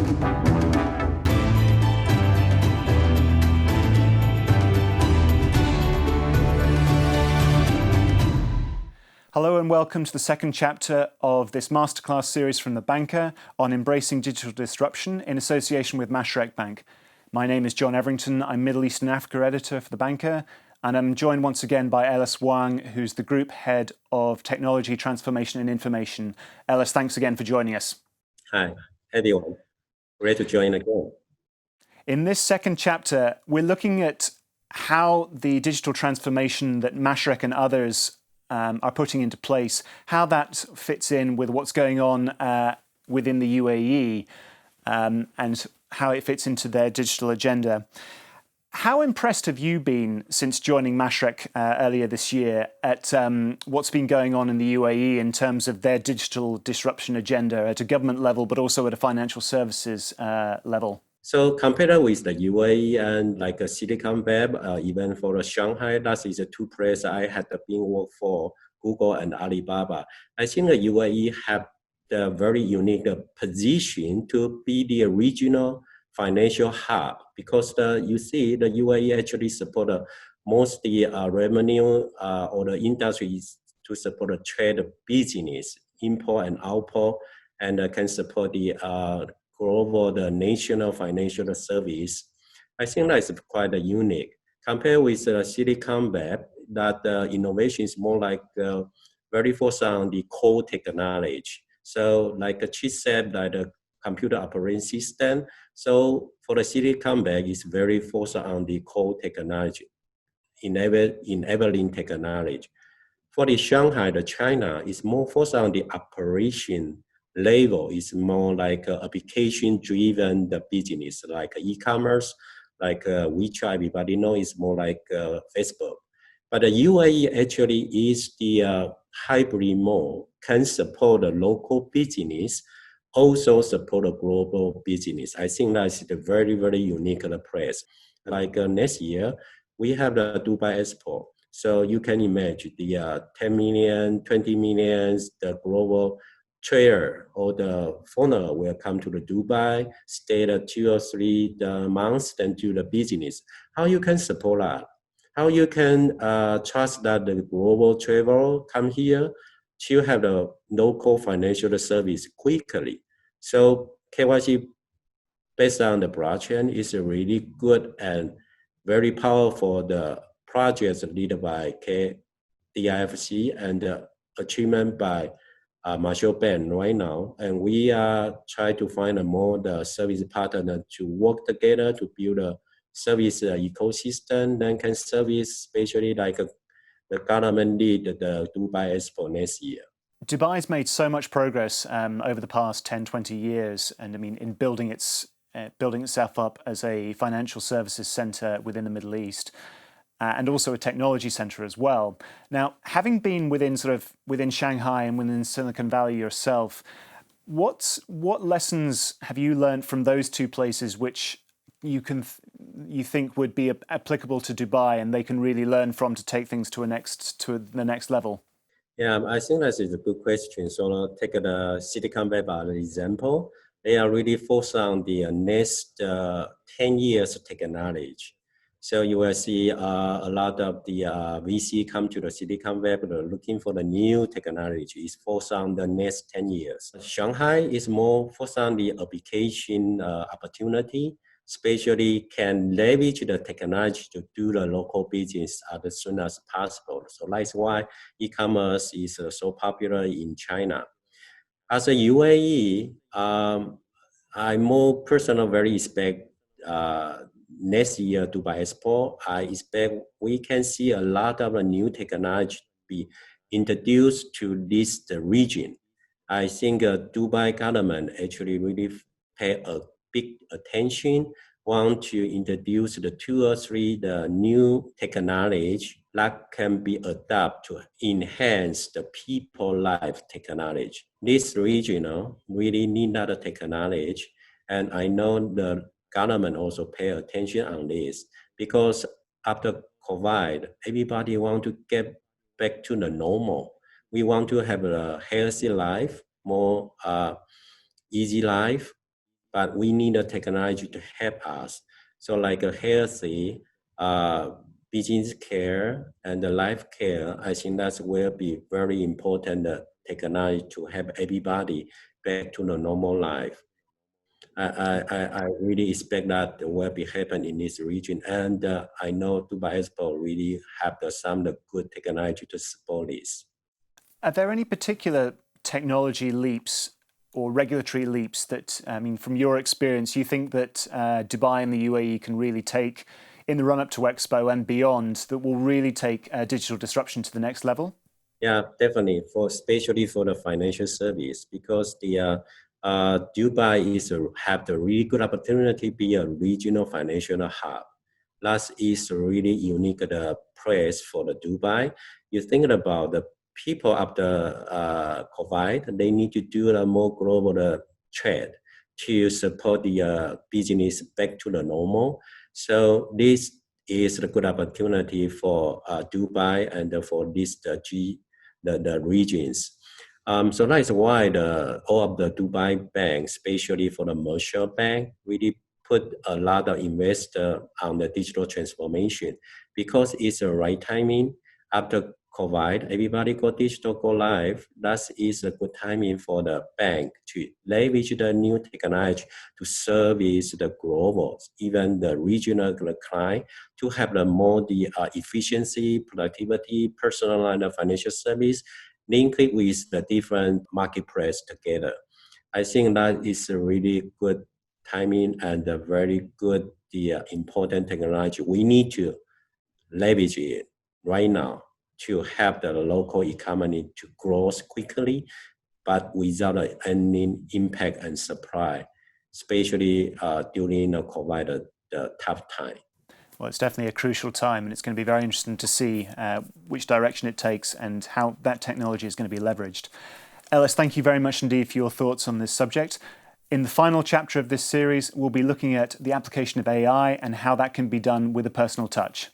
Hello and welcome to the second chapter of this masterclass series from The Banker on embracing digital disruption in association with Mashreqbank. My name is John Everington. I'm Middle East and Africa editor for The Banker, and I'm joined once again by Ellis Wang, who's the Group Head of Technology, Transformation and Information. Ellis, thanks again for joining us. Hi, everyone. Great to join again. In this second chapter, we're looking at how the digital transformation that Mashreq and others are putting into place, how that fits in with what's going on within the UAE and how it fits into their digital agenda. How impressed have you been since joining Mashreq earlier this year at what's been going on in the UAE in terms of their digital disruption agenda at a government level, but also at a financial services level? So compared with the UAE and like a Silicon Valley, even for Shanghai, that is the two places I had been work for, Google and Alibaba. I think the UAE have the very unique position to be the regional financial hub because you see the UAE actually support most the revenue or the industries to support the trade business, import and output, and can support the global, the national financial service. I think that's quite unique. Compared with Silicon Valley, that innovation is more like very focused on the core technology. So like Chi said, like the computer operating system. So for the Silicon Valley, it's very focused on the core technology, enabling technology. For the Shanghai, the China is more focused on the operation level. Is more like application-driven the business, like e-commerce, like WeChat. Everybody know is more like Facebook. But the UAE actually is the hybrid mode, can support the local business, also support the global business. I think that's the very, very unique place. Like next year, we have the Dubai Expo. So you can imagine the 10 million, 20 million, the global trader or the foreigner will come to the Dubai, stay 2 or 3 months, then do the business. How you can support that? How you can trust that the global travel come here to have the local financial service quickly? So KYC based on the blockchain is a really good and very powerful the projects led by DIFC and achievement by Mashreqbank right now, and we are trying to find a more the service partner to work together to build a service ecosystem that can service, especially like the government lead the Dubai Expo next year. Dubai's made so much progress over the past 10, 20 years, and I mean in building itself up as a financial services center within the Middle East. And also a technology center as well. Now, having been within Shanghai and within Silicon Valley yourself, what lessons have you learned from those two places which you think would be applicable to Dubai and they can really learn from to take things to the next level? Yeah, I think that is a good question. So take the Silicon Valley example. They are really focused on the next 10 years technology. So you will see a lot of the VC come to the Silicon Valley looking for the new technology. It's focused on the next 10 years. Shanghai is more focused on the application opportunity, especially can leverage the technology to do the local business as soon as possible. So that's why e-commerce is so popular in China. As a UAE, I more personally very expect next year Dubai Expo, I expect we can see a lot of new technology be introduced to this region. I think Dubai government actually really pay a big attention, want to introduce the 2 or 3 the new technology that can be adapted to enhance the people life technology. This region really need that technology, and I know the government also pay attention on this because after COVID, everybody want to get back to the normal. We want to have a healthy life, more easy life. but we need a technology to help us. So like a healthy business care and the life care, I think that will be very important technology to help everybody back to the normal life. I really expect that will be happen in this region, and I know Dubai Expo really have some good technology to support this. Are there any particular technology leaps or regulatory leaps that, I mean, from your experience, you think that Dubai and the UAE can really take in the run-up to Expo and beyond that will really take digital disruption to the next level? Yeah, definitely. Especially for the financial service, because the Dubai have the really good opportunity to be a regional financial hub. That is really unique the place for the Dubai. You think about the people after COVID, they need to do a more global trade to support the business back to the normal. So this is a good opportunity for Dubai and for the regions. So that is why all of the Dubai banks, especially for the Mashreqbank, really put a lot of investor on the digital transformation because it's the right timing. After COVID, everybody go digital, go live. That is a good timing for the bank to leverage the new technology to service the global, even the regional client, to have the more efficiency, productivity, personalized financial service, link it with the different marketplace together. I think that is a really good timing and a very good important technology. We need to leverage it right now to help the local economy to grow quickly, but without any impact and supply, especially during the COVID, the tough time. Well, it's definitely a crucial time, and it's going to be very interesting to see which direction it takes and how that technology is going to be leveraged. Ellis, thank you very much indeed for your thoughts on this subject. In the final chapter of this series, we'll be looking at the application of AI and how that can be done with a personal touch.